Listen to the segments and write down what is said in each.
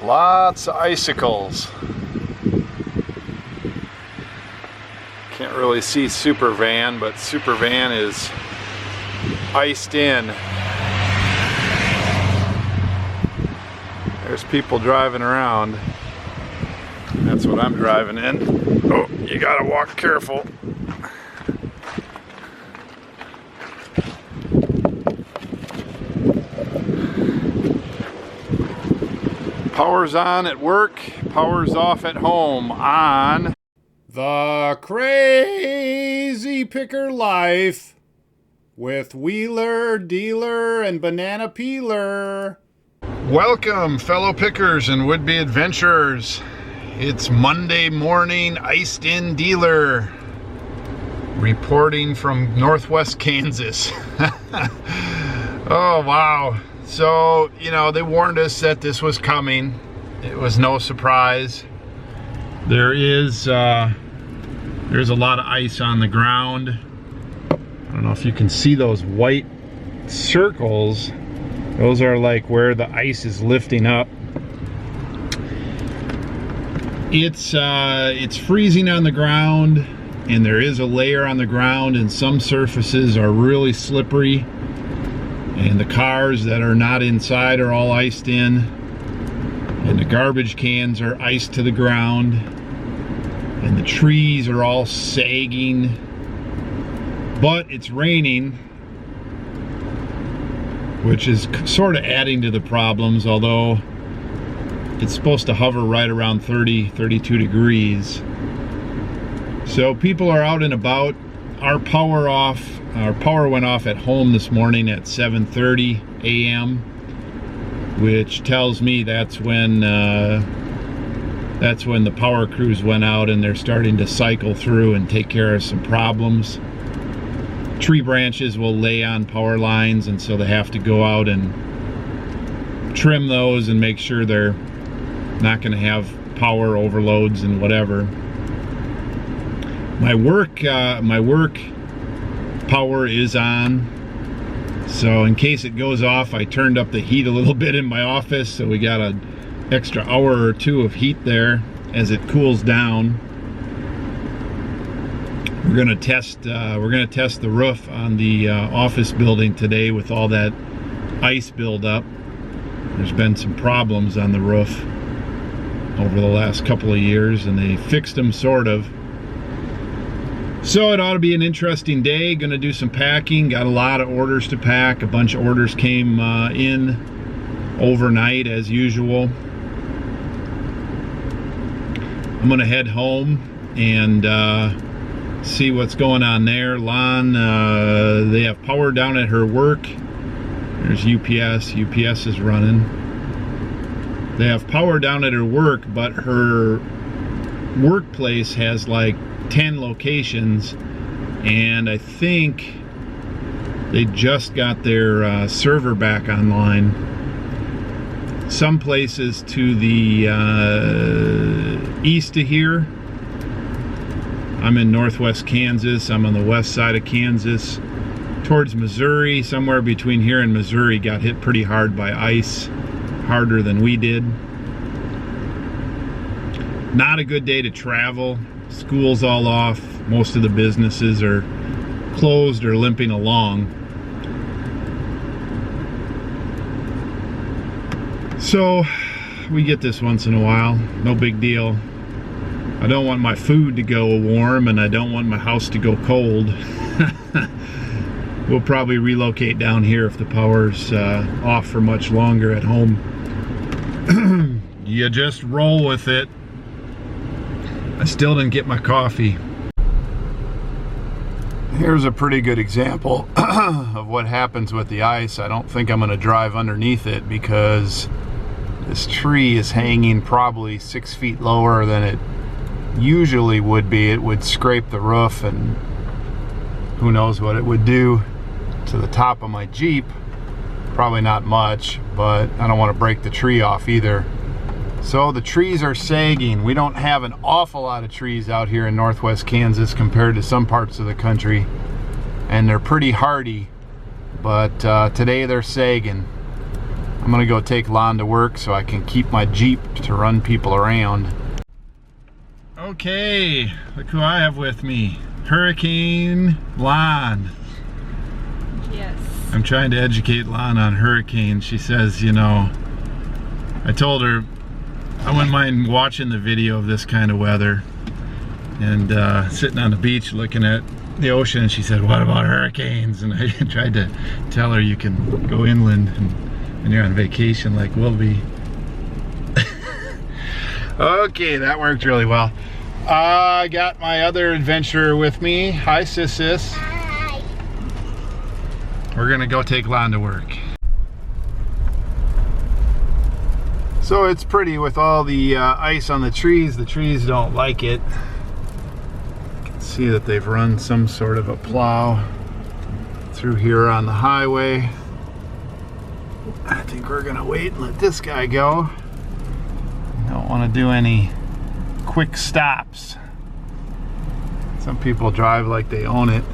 Lots of icicles. Can't really see Super Van, but Super Van is iced in. There's people driving around. That's what I'm driving in. Oh, you gotta walk careful. Power's on at work, power's off at home on The Crazy Picker Life with Wheeler, Dealer, and Banana Peeler. Welcome, fellow pickers and would-be adventurers. It's Monday morning, iced in dealer, reporting from Northwest Kansas. Oh, wow. So, you know, they warned us that this was coming. It was no surprise. There's a lot of ice on the ground. I don't know if you can see those white circles. Those are like where the ice is lifting up. It's freezing on the ground, and there is a layer on the ground, and some surfaces are really slippery. And the cars that are not inside are all iced in. And the garbage cans are iced to the ground. And the trees are all sagging. But it's raining, which is sort of adding to the problems, although it's supposed to hover right around 30, 32 degrees. So people are out and about. Our power went off at home this morning at 7:30 a.m., which tells me that's when the power crews went out and they're starting to cycle through and take care of some problems. Tree branches will lay on power lines, and so they have to go out and trim those and make sure they're not going to have power overloads and whatever. My work power is on, so in case it goes off, I turned up the heat a little bit in my office, so we got an extra hour or two of heat there as it cools down. We're gonna test the roof on the office building today with all that ice buildup. There's been some problems on the roof over the last couple of years, and they fixed them sort of. So it ought to be an interesting day. Gonna do some packing. Got a lot of orders to pack. A bunch of orders came in overnight as usual. I'm gonna head home and see what's going on there. Lon, they have power down at her work. There's UPS. UPS is running. They have power down at her work, but her workplace has like 10 locations, and I think they just got their server back online. Some places to the east of here. I'm in Northwest Kansas. I'm on the west side of Kansas. Towards Missouri, somewhere between here and Missouri, got hit pretty hard by ice, harder than we did. Not a good day to travel. School's all off. Most of the businesses are closed or limping along. So we get this once in a while. No big deal. I don't want my food to go warm, and I don't want my house to go cold. We'll probably relocate down here if the power's off for much longer at home. You just roll with it. I still didn't get my coffee. Here's a pretty good example of what happens with the ice. I don't think I'm going to drive underneath it because this tree is hanging probably 6 feet lower than it usually would be. It would scrape the roof, and who knows what it would do to the top of my Jeep. Probably not much, but I don't want to break the tree off either. So the trees are sagging. We don't have an awful lot of trees out here in Northwest Kansas compared to some parts of the country, and they're pretty hardy, but today they're sagging. I'm gonna go take Lon to work so I can keep my Jeep to run people around. Okay, look who I have with me. Hurricane Lon. Yes. I'm trying to educate Lon on hurricanes. She says, you know, I told her I wouldn't mind watching the video of this kind of weather and sitting on the beach looking at the ocean, and she said, what about hurricanes? And I tried to tell her you can go inland and when you're on vacation like we'll be. Okay, that worked really well. I got my other adventurer with me. Hi, sis. Hi. We're gonna go take Lon to work. So it's pretty with all the ice on the trees. The trees don't like it. You can see that they've run some sort of a plow through here on the highway. I think we're gonna wait and let this guy go. Don't want to do any quick stops. Some people drive like they own it.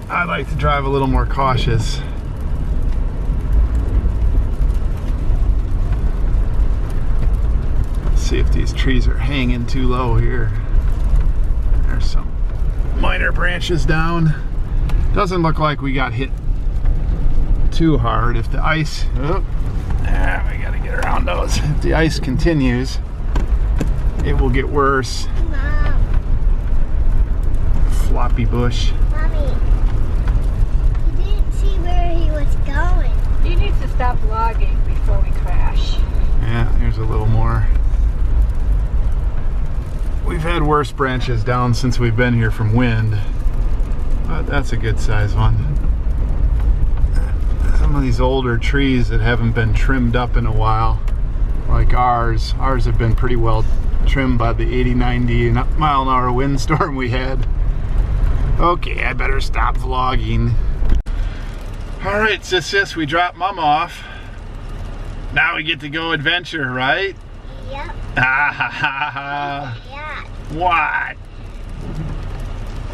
I like to drive a little more cautious. Let's see if these trees are hanging too low here. There's some minor branches down. Doesn't look like we got hit too hard. If the ice, we gotta get around those. If the ice continues, it will get worse. Mom. Floppy bush. Mommy. He didn't see where he was going. You need to stop vlogging before we crash. Yeah, here's a little more. We've had worse branches down since we've been here from wind, but that's a good size one. Some of these older trees that haven't been trimmed up in a while, like ours have been pretty well trimmed by the 80-90 mile an hour windstorm we had. Okay, I better stop vlogging. All right, sis, we dropped Mom off. Now we get to go adventure, right? Yep. Ah ha ha ha. Yeah. What?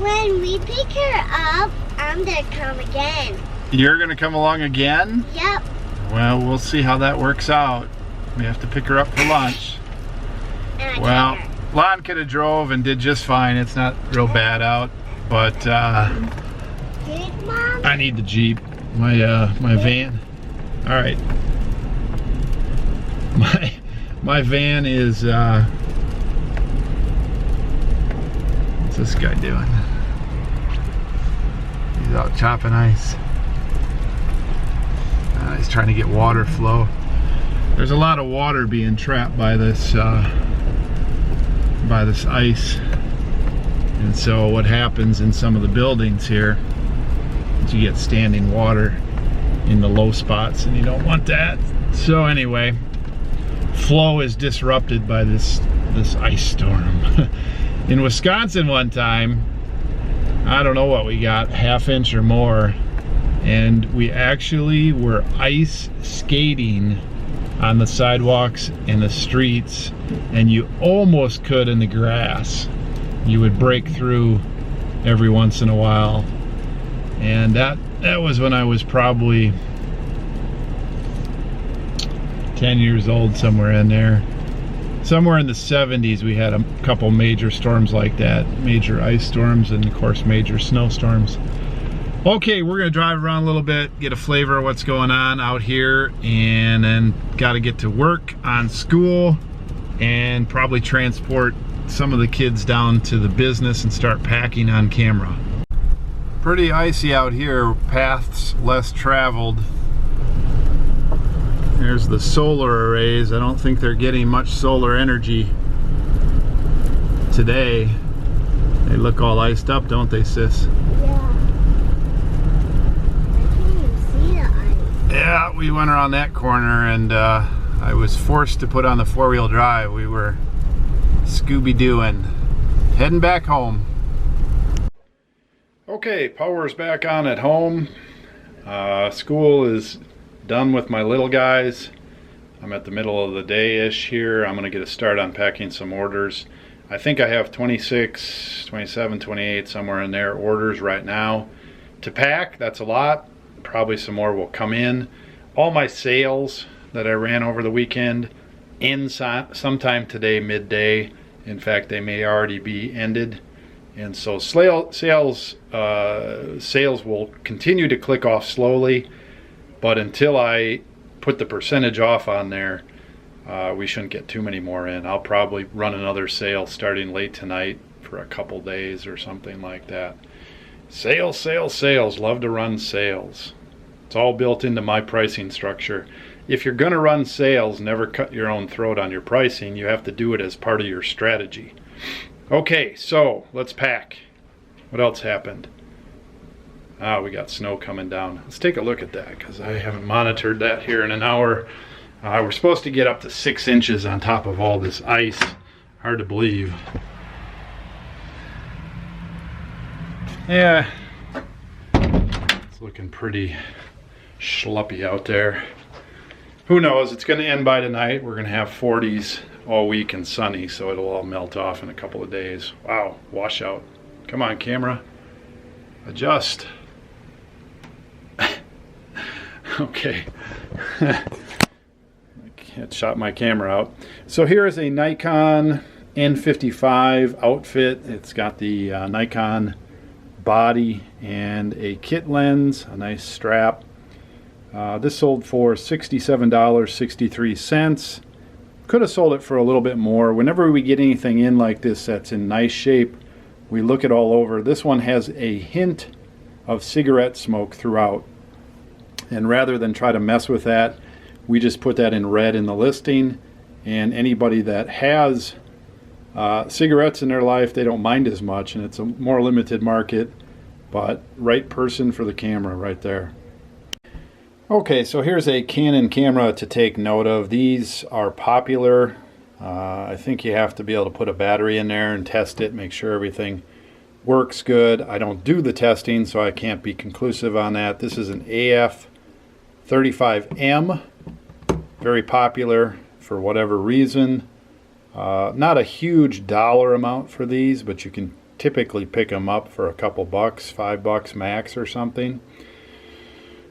When we pick her up, I'm gonna come again. You're gonna come along again? Yep. Well, we'll see how that works out. We have to pick her up for lunch. And I Well, get her. Lon could have drove and did just fine. It's not real bad out, but Good, Mom? I need the Jeep, my van. All right, my van is. What's this guy doing? He's out chopping ice. He's trying to get water flow. There's a lot of water being trapped by this ice, and so what happens in some of the buildings here is you get standing water in the low spots, and you don't want that. So anyway, flow is disrupted by this ice storm. In Wisconsin one time, I don't know what we got, ½ inch or more, and we actually were ice skating on the sidewalks and the streets, and you almost could in the grass. You would break through every once in a while, and that was when I was probably 10 years old, somewhere in there. Somewhere in the 70s we had a couple major storms like that, major ice storms, and of course major snowstorms. Okay, we're gonna drive around a little bit, get a flavor of what's going on out here, and then gotta get to work on school and probably transport some of the kids down to the business and start packing on camera. Pretty icy out here, paths less traveled. There's the solar arrays. I don't think they're getting much solar energy today. They look all iced up, don't they, sis? Yeah. I can't even see the ice. Yeah, we went around that corner, and I was forced to put on the four-wheel drive. We were Scooby-Dooing. Heading back home. Okay, power's back on at home. School is done with my little guys. I'm at the middle of the day-ish here. I'm gonna get a start on packing some orders. I think I have 26, 27, 28, somewhere in there, orders right now to pack. That's a lot. Probably some more will come in. all my sales that I ran over the weekend end sometime today midday. In fact, they may already be ended. And so sales will continue to click off slowly, but until I put the percentage off on there, we shouldn't get too many more in. I'll probably run another sale starting late tonight for a couple days or something like that. Sales, sales, sales. Love to run sales. It's all built into my pricing structure. If you're going to run sales, never cut your own throat on your pricing. You have to do it as part of your strategy. Okay, so let's pack. What else happened? We got snow coming down. Let's take a look at that because I haven't monitored that here in an hour. We're supposed to get up to 6 inches on top of all this ice. Hard to believe. Yeah, it's looking pretty schluppy out there. Who knows? It's going to end by tonight. We're going to have 40s all week and sunny, so it'll all melt off in a couple of days. Wow, washout. Come on, camera. Adjust. Okay. I can't shot my camera out. So here is a Nikon N55 outfit. It's got the Nikon body and a kit lens, a nice strap. This sold for $67.63. Could have sold it for a little bit more. Whenever we get anything in like this that's in nice shape, we look it all over. This one has a hint of cigarette smoke throughout. And rather than try to mess with that, we just put that in red in the listing. And anybody that has cigarettes in their life, they don't mind as much. And it's a more limited market, but right person for the camera right there. Okay, so here's a Canon camera to take note of. These are popular. I think you have to be able to put a battery in there and test it, make sure everything works good. I don't do the testing, so I can't be conclusive on that. This is an AF35M, very popular for whatever reason. Not a huge dollar amount for these, but you can typically pick them up for a couple bucks, $5 max or something.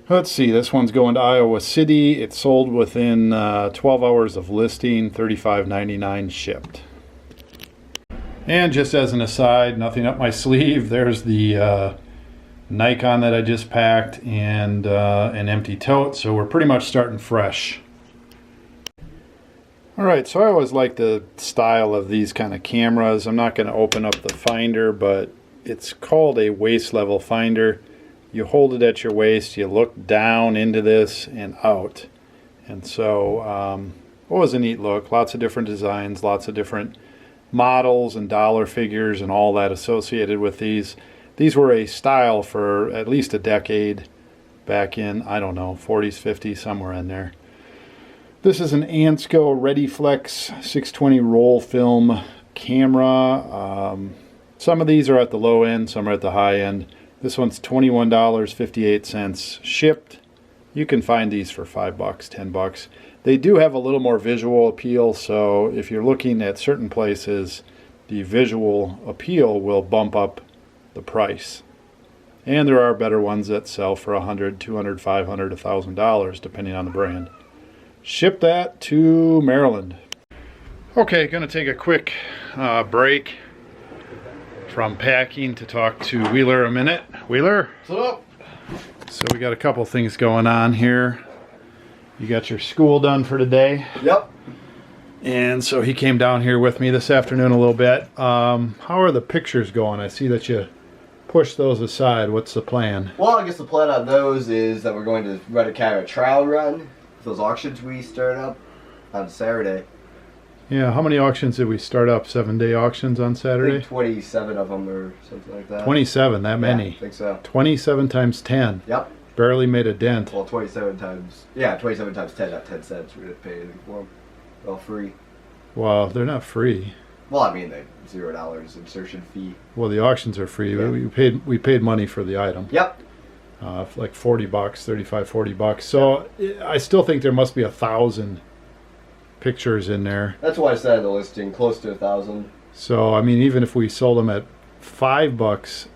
Let's see, this one's going to Iowa City. It sold within 12 hours of listing, $35.99 shipped. And just as an aside, nothing up my sleeve, there's the Nikon that I just packed and an empty tote, so we're pretty much starting fresh. Alright, so I always like the style of these kind of cameras. I'm not going to open up the finder, but it's called a waist level finder. You hold it at your waist, you look down into this and out. And so, it was a neat look. Lots of different designs, lots of different models and dollar figures and all that associated with these. These were a style for at least a decade back in, I don't know, 40s, 50s, somewhere in there. This is an Ansco ReadyFlex 620 roll film camera. Some of these are at the low end, some are at the high end. This one's $21.58 shipped. You can find these for $5, $10. They do have a little more visual appeal, so if you're looking at certain places, the visual appeal will bump up the price. And there are better ones that sell for $100, $200, $500, $1,000, depending on the brand. Ship that to Maryland. Okay, gonna take a quick break from packing to talk to Wheeler a minute. Wheeler? What's up? So we got a couple things going on here. You got your school done for today. Yep. And so he came down here with me this afternoon a little bit. How are the pictures going? I see that you pushed those aside. What's the plan? Well, I guess the plan on those is that we're going to run a kind of a trial run. Those auctions we started up on Saturday. Yeah, how many auctions did we start up? 7-day auctions on I Saturday? think 27 of them or something like that. 27, that many? Yeah, I think so. 27 times 10. Yep. Barely made a dent. Well, 27 times 10, not 10 cents. We didn't pay anything for them. They're all free. Well, they're not free. Well, I mean, they $0 insertion fee. Well, the auctions are free. Yeah. We paid money for the item. Yep. Like $40, $35, $40. So I still think there must be 1,000 pictures in there. That's why I said the listing close to 1,000. So I mean, even if we sold them at $5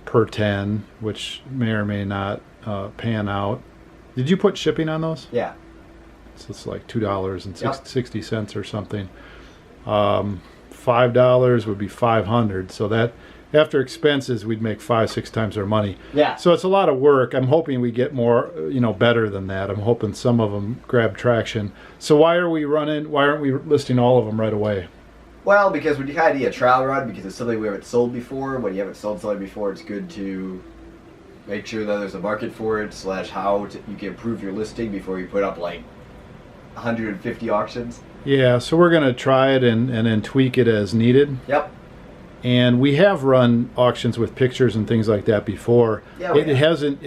per 10, which may or may not pan out, Did you put shipping on those? Yeah. So it's like $2.60 Yep. or something. $5 would be 500. So that after expenses, we'd make 5-6 times our money. Yeah. So it's a lot of work. I'm hoping we get more, better than that. I'm hoping some of them grab traction. So why aren't we listing all of them right away? Well, because when you kind of need a trial run, because it's something we haven't sold before, when you haven't sold something before, it's good to make sure that there's a market for it, / you can improve your listing before you put up like 150 auctions. Yeah, so we're going to try it and then tweak it as needed. Yep. And we have run auctions with pictures and things like that before. Yeah, it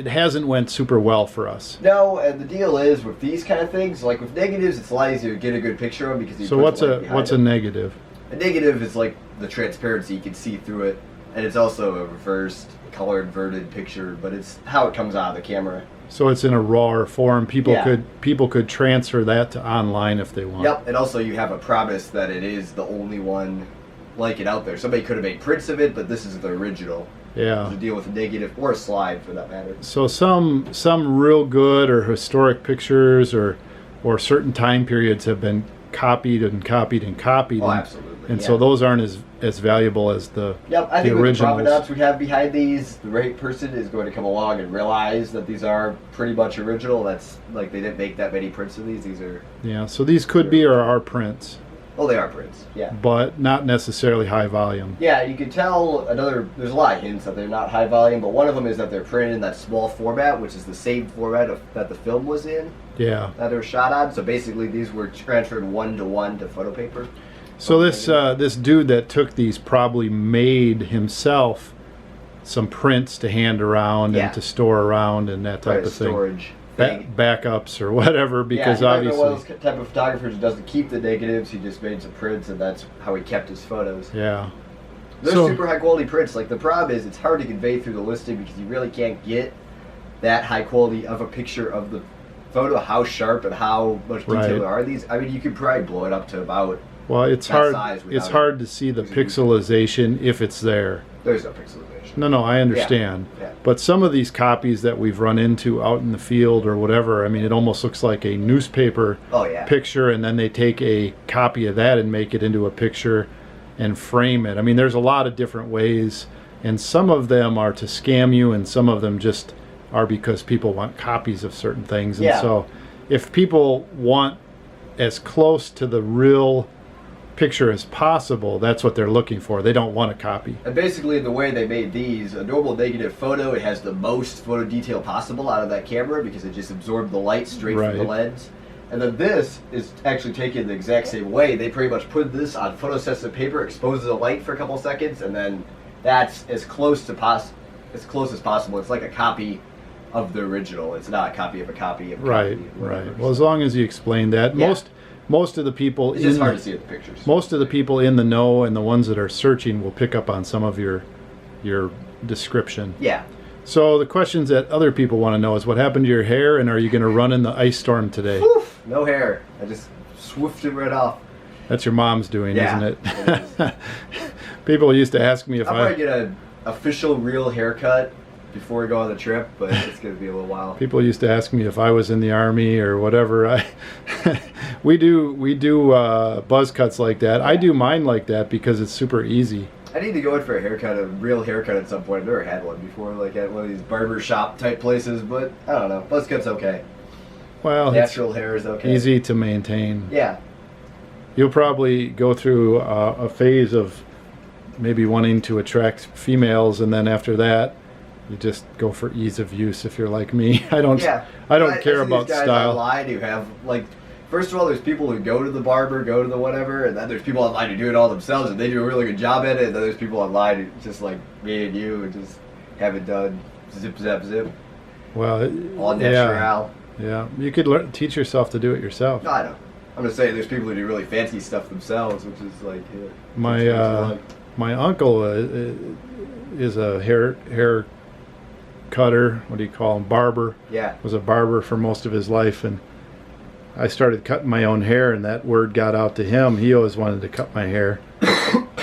hasn't went super well for us. No, and the deal is with these kind of things, like with negatives, it's a lot easier to get a good picture of them because you So put the light behind what's a it. negative? A negative is like the transparency, you can see through it, and it's also a reversed, color inverted picture, but it's how it comes out of the camera. So it's in a raw form. People Yeah. could transfer that to online if they want. Yep, and also you have a promise that it is the only one like it out there. Somebody could have made prints of it, but this is the original. Yeah. To deal with a negative or a slide for that matter. So some real good or historic pictures or certain time periods have been copied and copied and copied. Oh, and, absolutely. And yeah. so those aren't as valuable as the Yep, I think with the originals. provenance we have behind these, the right person is going to come along and realize that these are pretty much original. That's like they didn't make that many prints of these. These are Yeah, so these could be our prints, they are prints. Yeah. but not necessarily high volume. Yeah, you can tell there's a lot of hints that they're not high volume, but one of them is that they're printed in that small format, which is the same format that the film was in, Yeah. that they were shot on. So basically these were transferred 1-to-1 to photo paper. So this dude that took these probably made himself some prints to hand around Yeah. and to store around and that type Right, of thing. storage thing. Backups or whatever, because yeah, he might have been one obviously. of those type of photographers who doesn't keep the negatives. He just made some prints, and that's how he kept his photos. Yeah. They're So- super high quality prints. Like the problem is, it's hard to convey through the listing because you really can't get that high quality of a picture of the photo, how sharp and how much detail Right. there are. These, I mean, you could probably blow it up to about. Well, it's that hard. size It's without hard to see the using pixelization if it's there. There's no pixelization. No, I understand. Yeah. But some of these copies that we've run into out in the field or whatever, I mean, it almost looks like a newspaper Oh yeah. picture, and then they take a copy of that and make it into a picture and frame it. I mean, there's a lot of different ways, and some of them are to scam you, and some of them just are because people want copies of certain things. And Yeah. so if people want as close to the real picture as possible, that's what they're looking for. They don't want a copy. And basically, the way they made these, a normal negative photo, it has the most photo detail possible out of that camera because it just absorbed the light straight from the Right. lens. And then this is actually taken the exact same way. They pretty much put this on photosensitive paper, exposes the light for a couple seconds, and then that's as close as possible. It's like a copy of the original. It's not a copy of a copy of a Right, copy, whatever. right. Well, as long as you explain that, Yeah. most of the people It's just hard to see in the pictures. most of the people in the know and the ones that are searching will pick up on some of your description. Yeah. So the questions that other people want to know is what happened to your hair, and are you going to run in the ice storm today? Woof, no hair. I just swooped it right off. That's your mom's doing, Yeah, isn't it? it People used to ask me if I'll probably get an official real haircut before we go on the trip, but it's going to be a little while. People used to ask me if I was in the army or whatever. We do buzz cuts like that. I do mine like that because it's super easy. I need to go in for a haircut, a real haircut at some point. I've never had one before, like at one of these barber shop type places, but I don't know. Buzz cut's okay. Well, Natural hair is okay. it's easy to maintain. Yeah. You'll probably go through a phase of maybe wanting to attract females, and then after that, you just go for ease of use. If you're like me, I don't Yeah. care see about these guys style. online who have like, first of all, there's people who go to the barber, go to the whatever, and then there's people online who do it all themselves, and they do a really good job at it. And then there's people online who just like me and you, who just have it done, zip zap zip, Well, all yeah, natural. yeah. You could teach yourself to do it yourself. No, I know. I'm just saying, there's people who do really fancy stuff themselves, which is like, yeah, My that's what it's like. my uncle is a hair cutter. What do you call him? Barber. Yeah. Was a barber for most of his life, and I started cutting my own hair, and that word got out to him. He always wanted to cut my hair,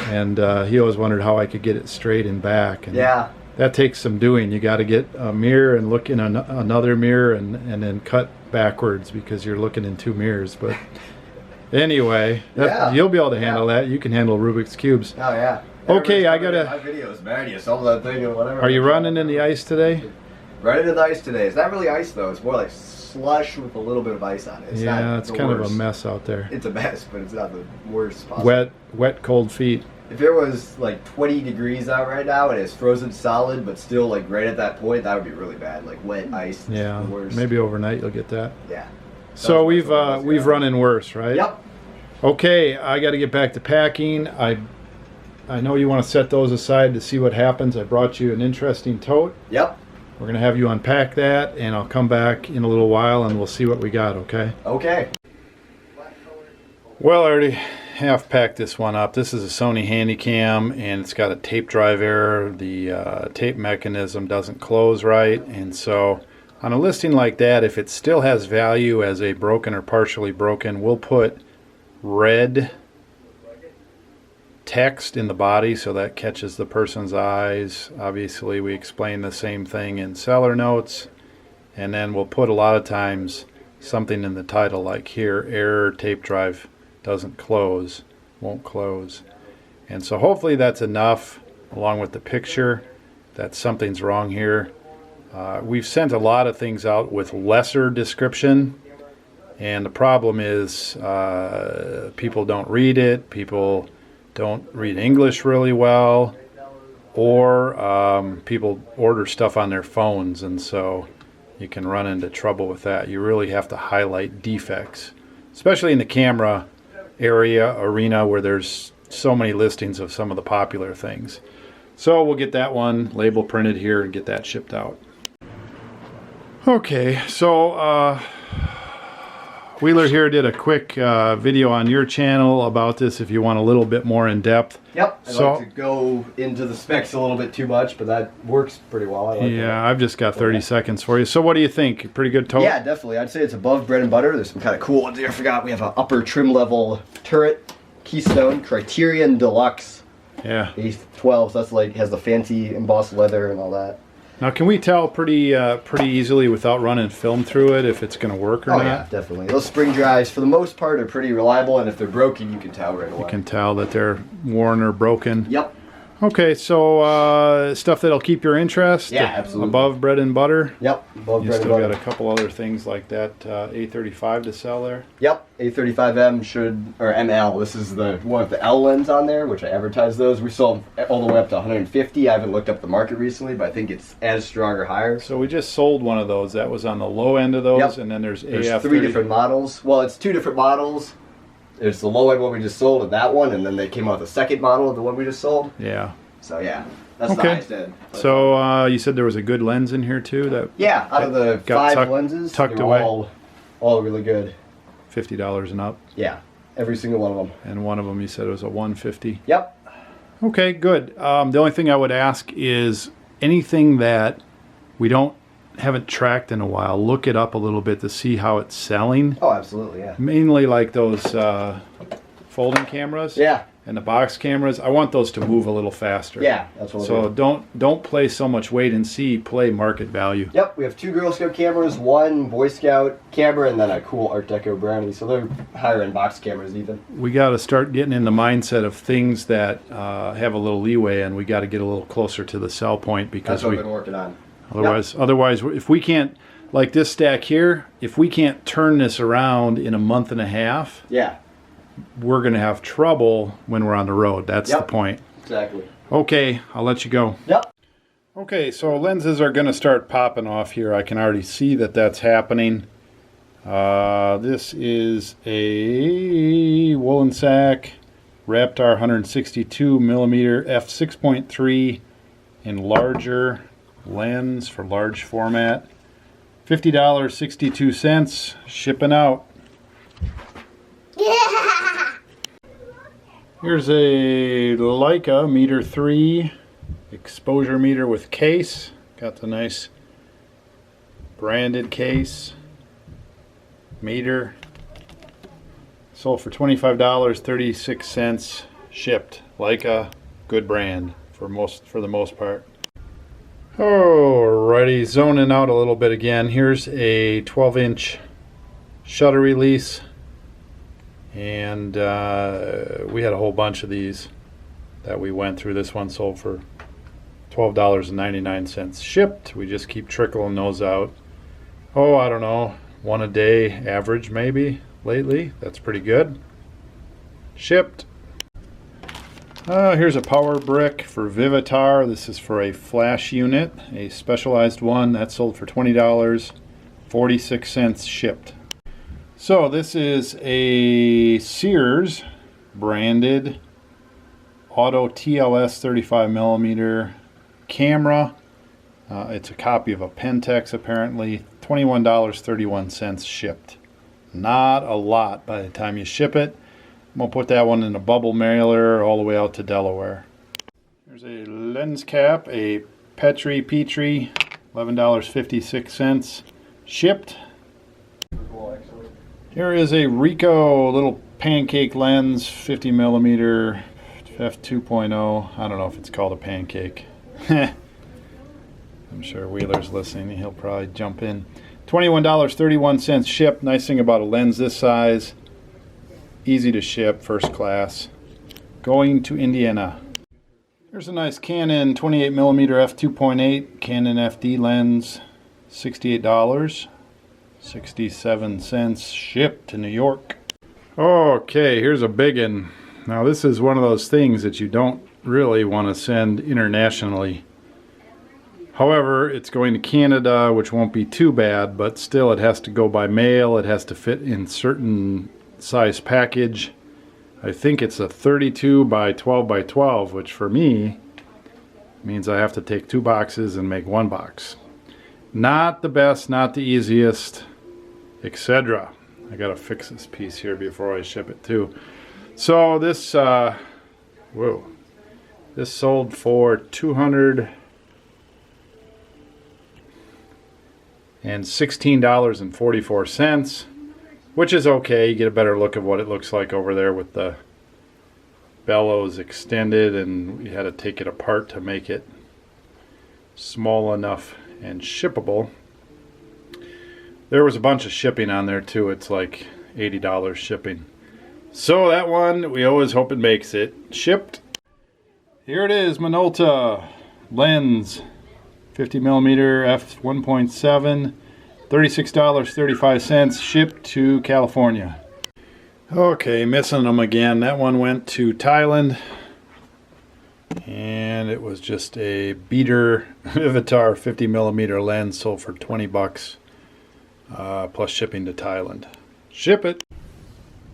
and he always wondered how I could get it straight and back. And Yeah. that takes some doing. You got to get a mirror and look in another mirror and then cut backwards because you're looking in two mirrors. But anyway, you'll be able to handle that. You can handle Rubik's Cubes. Oh, yeah. Okay, I got to... My videos, man. You solve that thing or whatever. Are you running in the ice today? Running in the ice today. It's not really ice, though. It's more like slush with a little bit of ice on it. It's it's kind of a mess out there. It's a mess, but it's not the worst possible. Wet, cold feet. If it was like 20 degrees out right now and it's frozen solid, but still like right at that point, that would be really bad. Like wet ice. Yeah, the worst. Maybe overnight you'll get that. Yeah. So we've run in worse, right? Yep. Okay, I got to get back to packing. I know you want to set those aside to see what happens. I brought you an interesting tote. Yep. We're going to have you unpack that, and I'll come back in a little while, and we'll see what we got, okay? Okay. Well, I already half packed this one up. This is a Sony Handycam, and it's got a tape drive error. The tape mechanism doesn't close right, and so on a listing like that, if it still has value as a broken or partially broken, we'll put red text in the body so that catches the person's eyes. Obviously, we explain the same thing in seller notes, and then we'll put a lot of times something in the title like here, error, tape drive doesn't close, won't close. And so hopefully that's enough, along with the picture, that something's wrong here. We've sent a lot of things out with lesser description, and the problem is people don't read it, people don't read English really well, or people order stuff on their phones, and so you can run into trouble with that. You really have to highlight defects, especially in the camera arena where there's so many listings of some of the popular things. So we'll get that one label printed here and get that shipped out. Okay, so Wheeler here did a quick video on your channel about this if you want a little bit more in depth. Yep, I'd like to go into the specs a little bit too much, but that works pretty well. I like that. I've just got 30 seconds for you. So what do you think? Pretty good tote? Yeah, definitely. I'd say it's above bread and butter. There's some kind of cool ones here. I forgot we have an upper trim level turret, Keystone, Criterion Deluxe. Yeah. A12, so that's like, has the fancy embossed leather and all that. Now, can we tell pretty easily without running film through it if it's going to work or not? Yeah, definitely. Those spring drives, for the most part, are pretty reliable, and if they're broken, you can tell right away. You can tell that they're worn or broken. Yep. Okay, so stuff that'll keep your interest? Yeah, absolutely. Above bread and butter? Yep, above bread and butter. You still got a couple other things like that A35 to sell there? Yep, A35M or ML. This is the one with the L lens on there, which I advertise those. We sold all the way up to 150. I haven't looked up the market recently, but I think it's as strong or higher. So we just sold one of those. That was on the low end of those, yep. And then there's AF30. 3 different models. Well, it's 2 different models. There's the low end one we just sold and that one, and then they came out with the second model of the one we just sold. Yeah. So yeah, that's the highest end. So you said there was a good lens in here too? Out of the 5 lenses, tucked away. All really good. $50 and up? Yeah, every single one of them. And one of them you said was a 150? Yep. Okay, good. The only thing I would ask is anything that we haven't tracked in a while, look it up a little bit to see how it's selling. Oh, absolutely, yeah. Mainly like those folding cameras. Yeah. And the box cameras, I want those to move a little faster. Yeah, that's what we'll do. Don't play so much wait and see, play market value. Yep, we have 2 Girl Scout cameras, 1 Boy Scout camera, and then a cool Art Deco brownie. So they're higher end box cameras even. We got to start getting in the mindset of things that have a little leeway, and we got to get a little closer to the sell point because that's what we've been working on. Otherwise, if we can't, like this stack here, if we can't turn this around in a month and a half, we're going to have trouble when we're on the road. That's the point. Exactly. Okay, I'll let you go. Yep. Okay, so lenses are going to start popping off here. I can already see that that's happening. This is a Woolen Sack Raptor 162 millimeter f6.3 in larger lens for large format. $50.62, shipping out. Yeah. Here's a Leica M3 exposure meter with case. Got the nice branded case. Meter. Sold for $25.36, shipped. Leica, good brand for the most part. Alrighty, zoning out a little bit again. Here's a 12-inch shutter release, and we had a whole bunch of these that we went through. This one sold for $12.99 shipped. We just keep trickling those out. Oh, I don't know, one a day average maybe lately. That's pretty good. Shipped. Here's a power brick for Vivitar. This is for a flash unit, a specialized one. That sold for $20, 46 shipped. So this is a Sears branded Auto TLS 35mm camera. It's a copy of a Pentex apparently. $21.31 shipped. Not a lot by the time you ship it. I'm going to put that one in a bubble mailer all the way out to Delaware. There's a lens cap, a Petri, $11.56 shipped. Here is a Ricoh little pancake lens, 50mm f2.0. I don't know if it's called a pancake. I'm sure Wheeler's listening. He'll probably jump in. $21.31 shipped. Nice thing about a lens this size, easy to ship, first class. Going to Indiana. Here's a nice Canon 28mm f2.8 Canon FD lens, $68, 67 cents shipped to New York. Okay, here's a big one. Now this is one of those things that you don't really want to send internationally. However, it's going to Canada, which won't be too bad, but still it has to go by mail. It has to fit in certain size package. I think it's a 32 by 12 by 12, which for me means I have to take 2 boxes and make 1 box. Not the best, not the easiest, etc. I gotta fix this piece here before I ship it too. So this, this sold for $216.44, which is okay. You get a better look of what it looks like over there with the bellows extended, and we had to take it apart to make it small enough and shippable. There was a bunch of shipping on there too. It's like $80 shipping. So that one, we always hope it makes it. Shipped. Here it is, Minolta lens, 50mm f1.7, $36.35 shipped to California. Okay, missing them again. That one went to Thailand, and it was just a beater Vivitar 50mm lens, sold for 20 bucks plus shipping to Thailand. Ship it.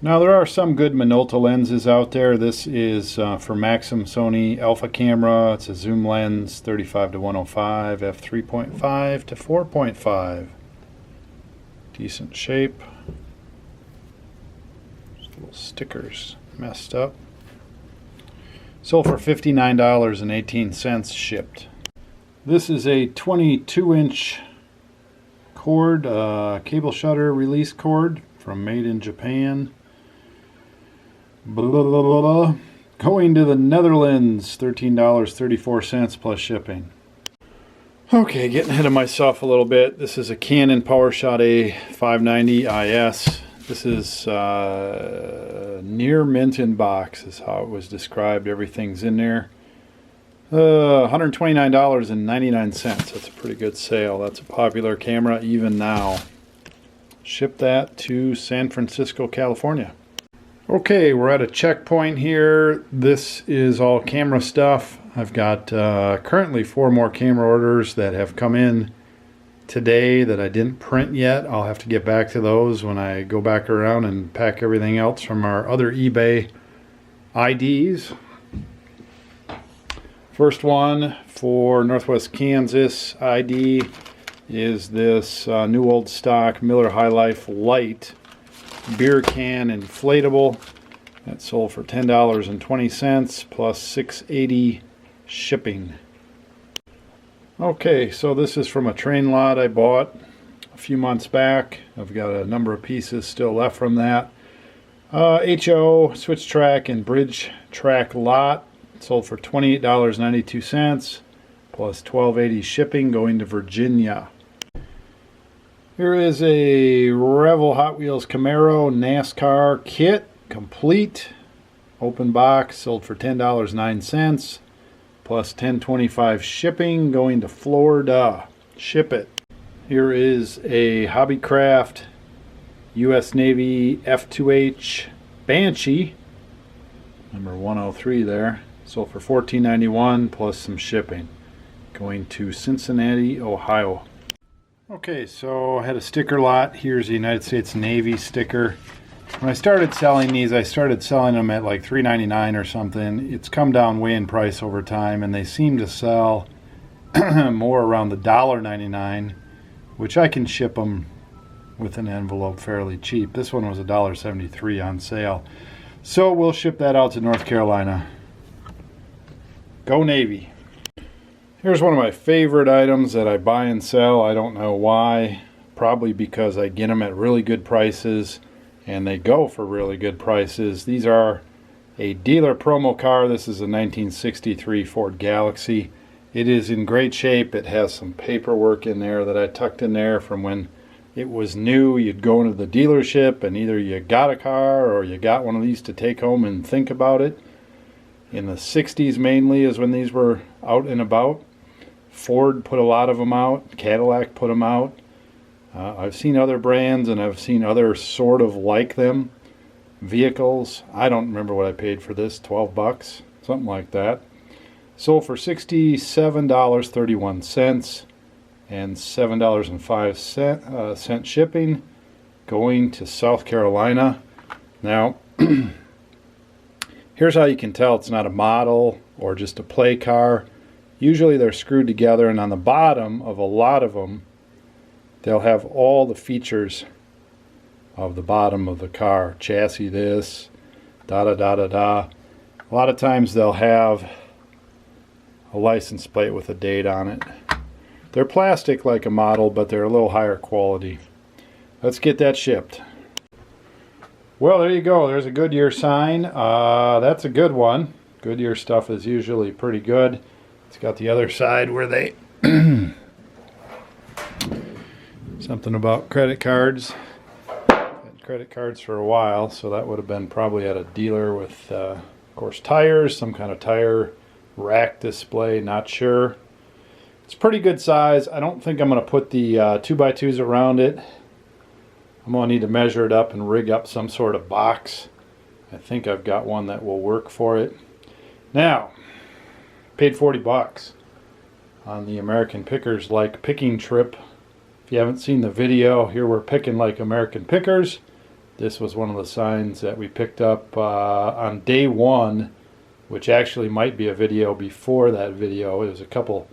Now there are some good Minolta lenses out there. This is for Maxim Sony Alpha camera. It's a zoom lens, 35 to 105, f3.5 to 4.5. Decent shape. Just little stickers messed up. Sold for $59.18 shipped. This is a 22-inch cord, cable shutter release cord from Made in Japan. Blah, blah, blah, blah. Going to the Netherlands, $13.34 plus shipping. Okay, getting ahead of myself a little bit. This is a Canon PowerShot A590 IS. This is near mint in box is how it was described. Everything's in there. $129.99. That's a pretty good sale. That's a popular camera even now. Ship that to San Francisco, California. Okay, we're at a checkpoint here. This is all camera stuff. I've got currently 4 more camera orders that have come in today that I didn't print yet. I'll have to get back to those when I go back around and pack everything else from our other eBay IDs. First one for Northwest Kansas ID is this new old stock Miller High Life Light beer can inflatable. That sold for $10.20 plus $6.80 shipping. Okay, so this is from a train lot I bought a few months back. I've got a number of pieces still left from that. HO switch track and bridge track lot sold for $28.92 plus $12.80 shipping, going to Virginia. Here is a Revel Hot Wheels Camaro NASCAR kit, complete, open box, sold for $10.09, plus $10.25 shipping, going to Florida. Ship it. Here is a Hobbycraft U.S. Navy F2H Banshee, number 103 there, sold for $14.91 plus some shipping, going to Cincinnati, Ohio. Okay, so I had a sticker lot. Here's the United States Navy sticker. When I started selling these, I started selling them at like $3.99 or something. It's come down way in price over time, and they seem to sell more around the $1.99, which I can ship them with an envelope fairly cheap. This one was $1.73 on sale. So we'll ship that out to North Carolina. Go Navy. Here's one of my favorite items that I buy and sell. I don't know why. Probably because I get them at really good prices and they go for really good prices. These are a dealer promo car. This is a 1963 Ford Galaxy. It is in great shape. It has some paperwork in there that I tucked in there from when it was new. You'd go into the dealership and either you got a car or you got one of these to take home and think about it. In the 60s mainly is when these were out and about. Ford put a lot of them out. Cadillac put them out. I've seen other brands and I've seen other sort of like them vehicles. I don't remember what I paid for this, 12 bucks, something like that. Sold for $67.31 and $7.05 shipping, going to South Carolina. Now, here's how you can tell it's not a model or just a play car. Usually they're screwed together, and on the bottom of a lot of them, they'll have all the features of the bottom of the car. Chassis this, da-da-da-da-da. A lot of times they'll have a license plate with a date on it. They're plastic like a model, but they're a little higher quality. Let's get that shipped. Well, there you go. There's a Goodyear sign. That's a good one. Goodyear stuff is usually pretty good. It's got the other side where they something about credit cards. Had credit cards for a while, so that would have been probably at a dealer with, of course, tires, some kind of tire rack display, not sure. It's pretty good size. I don't think I'm going to put the 2x2s around it. I'm going to need to measure it up and rig up some sort of box. I think I've got one that will work for it. Now, paid 40 bucks on the American Pickers Like Picking trip. If you haven't seen the video, here we're picking like American Pickers. This was one of the signs that we picked up on day one, which actually might be a video before that video. It was a couple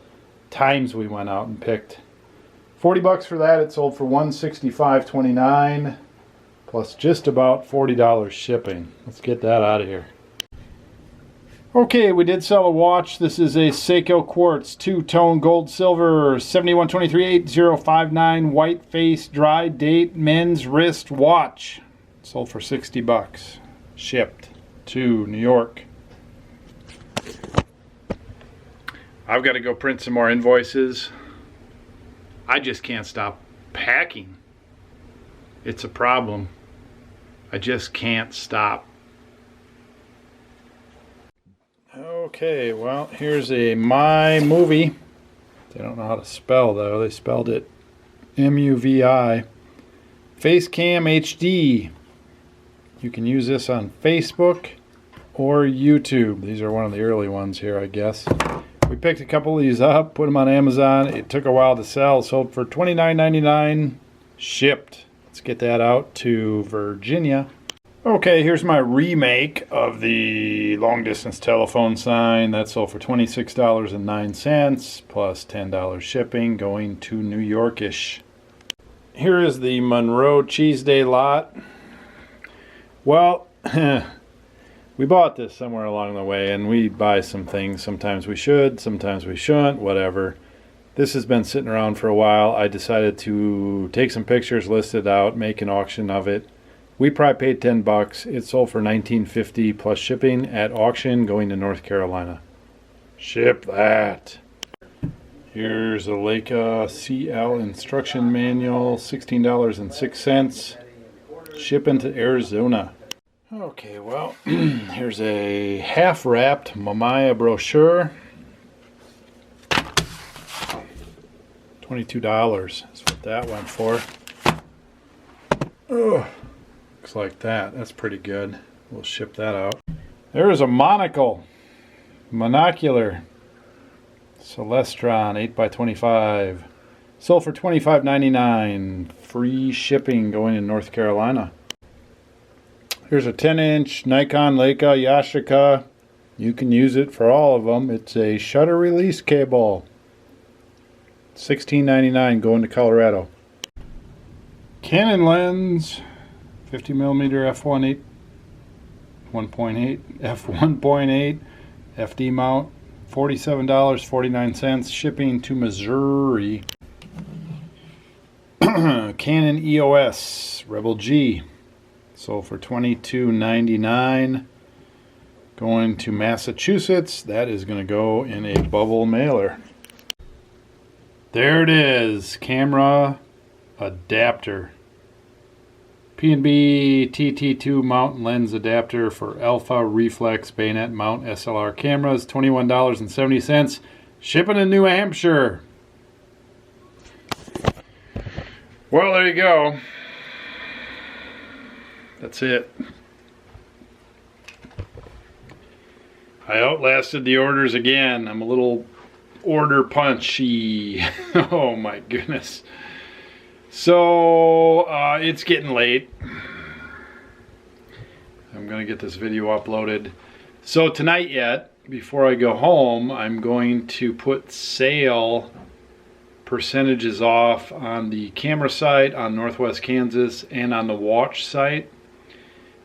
times we went out and picked. 40 bucks for that. It sold for $165.29 plus just about $40 shipping. Let's get that out of here. Okay, we did sell a watch. This is a Seiko Quartz two-tone gold silver 71238059 white face dry date men's wrist watch. Sold for 60 bucks. Shipped to New York. I've got to go print some more invoices. I just can't stop packing. It's a problem. I just can't stop. Okay, well, here's a My Movie. They don't know how to spell, though. They spelled it M-U-V-I. Facecam HD. You can use this on Facebook or YouTube. These are one of the early ones here, I guess. We picked a couple of these up, put them on Amazon. It took a while to sell. Sold for $29.99. Shipped. Let's get that out to Virginia. Okay, here's my remake of the long distance telephone sign. That sold for $26.09 plus $10 shipping, going to New Yorkish. Here is the Monroe Cheese Day lot. Well, we bought this somewhere along the way, and we buy some things. Sometimes we should, sometimes we shouldn't, whatever. This has been sitting around for a while. I decided to take some pictures, list it out, make an auction of it. We probably paid 10 bucks. It sold for $19.50 plus shipping at auction, going to North Carolina. Ship that. Here's a Leica CL instruction manual, $16.06. Shipping to Arizona. Okay, well, here's a half-wrapped Mamiya brochure. $22 is what that went for. Oh, looks like that. That's pretty good. We'll ship that out. There's a monocular Celestron 8x25. Sold for $25.99. Free shipping going in North Carolina. Here's a 10-inch Nikon Leica Yashica. You can use it for all of them. It's a shutter release cable. $16.99 going to Colorado. Canon lens, 50mm f1.8, 1.8, f1.8, FD mount, $47.49, shipping to Missouri. Canon EOS Rebel G, sold for $22.99, going to Massachusetts. That is going to go in a bubble mailer. There it is, camera adapter. P&B TT2 mount lens adapter for alpha reflex bayonet mount SLR cameras, $21.70, shipping in New Hampshire. Well, there you go. That's it. I outlasted the orders again. I'm a little order punchy. Oh my goodness. So it's getting late. I'm gonna get this video uploaded. So tonight yet, before I go home, I'm going to put sale percentages off on the camera site on Northwest Kansas and on the watch site.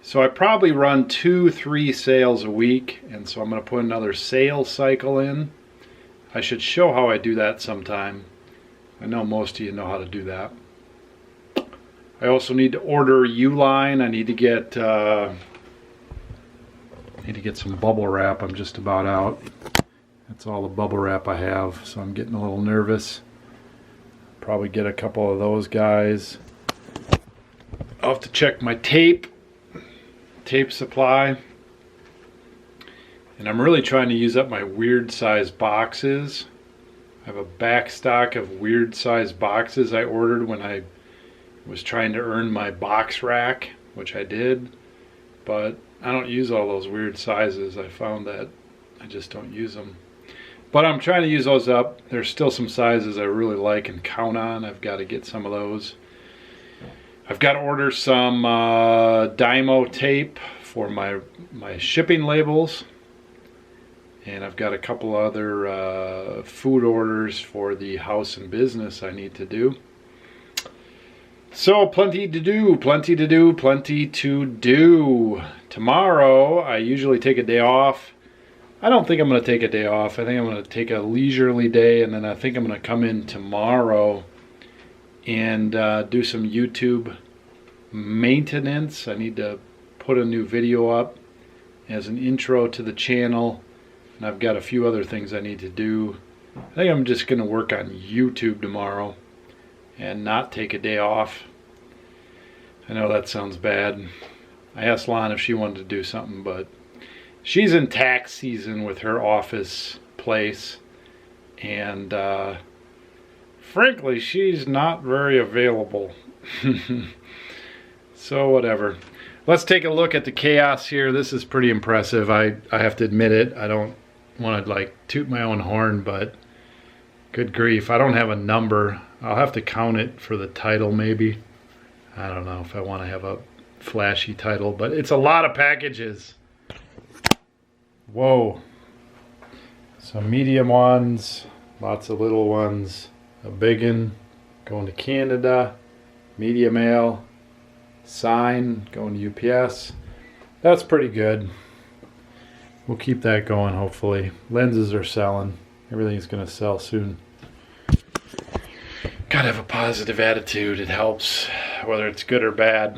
So I probably run 2-3 sales a week, and so I'm going to put another sales cycle in. I should show how I do that sometime. I know most of you know how to do that. I also need to order U-line. I need to get some bubble wrap. I'm just about out. That's all the bubble wrap I have, so I'm getting a little nervous. Probably get a couple of those guys. I'll have to check my tape supply. And I'm really trying to use up my weird size boxes. I have a back stock of weird size boxes I ordered when I was trying to earn my box rack, which I did, but I don't use all those weird sizes. I found that I just don't use them. But I'm trying to use those up. There's still some sizes I really like and count on. I've got to get some of those. I've got to order some Dymo tape for my shipping labels. And I've got a couple other food orders for the house and business I need to do. So plenty to do, plenty to do, plenty to do. Tomorrow, I usually take a day off. I don't think I'm going to take a day off. I think I'm going to take a leisurely day, and then I think I'm going to come in tomorrow and do some YouTube maintenance. I need to put a new video up as an intro to the channel, and I've got a few other things I need to do. I think I'm just going to work on YouTube tomorrow and not take a day off. I know that sounds bad. I asked Lon if she wanted to do something, but she's in tax season with her office place, and frankly, she's not very available. So whatever. Let's take a look at the chaos here. This is pretty impressive. I have to admit it. I don't want to like toot my own horn, but good grief, I don't have a number. I'll have to count it for the title maybe. I don't know if I want to have a flashy title, but it's a lot of packages. Whoa. Some medium ones, lots of little ones, a big one going to Canada, media mail, sign going to UPS. That's pretty good. We'll keep that going hopefully. Lenses are selling. Everything's going to sell soon. Gotta have a positive attitude. It helps, whether it's good or bad.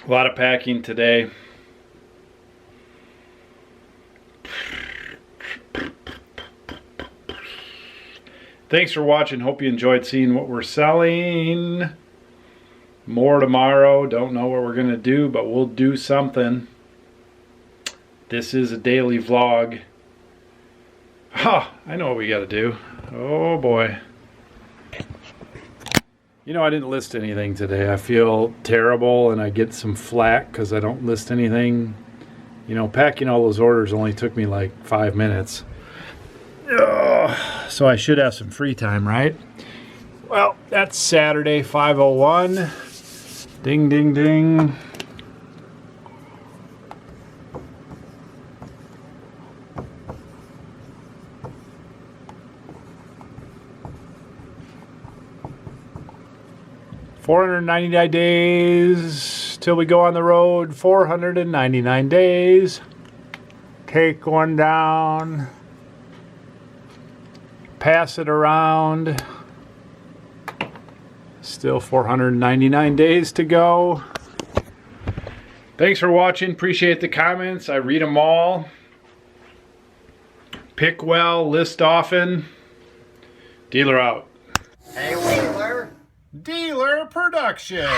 A lot of packing today. Thanks for watching. Hope you enjoyed seeing what we're selling. More tomorrow. Don't know what we're going to do, but we'll do something. This is a daily vlog. I know what we got to do. Oh boy. You know, I didn't list anything today. I feel terrible and I get some flack because I don't list anything. You know, packing all those orders only took me like 5 minutes. Ugh. So I should have some free time, right? Well, that's Saturday, 5:01. Ding, ding, ding. $499 days till we go on the road. 499 days. Take one down. Pass it around. Still 499 days to go. Thanks for watching. Appreciate the comments. I read them all. Pick well, list often. Dealer out. Hey, Wheeler. Dealer Production.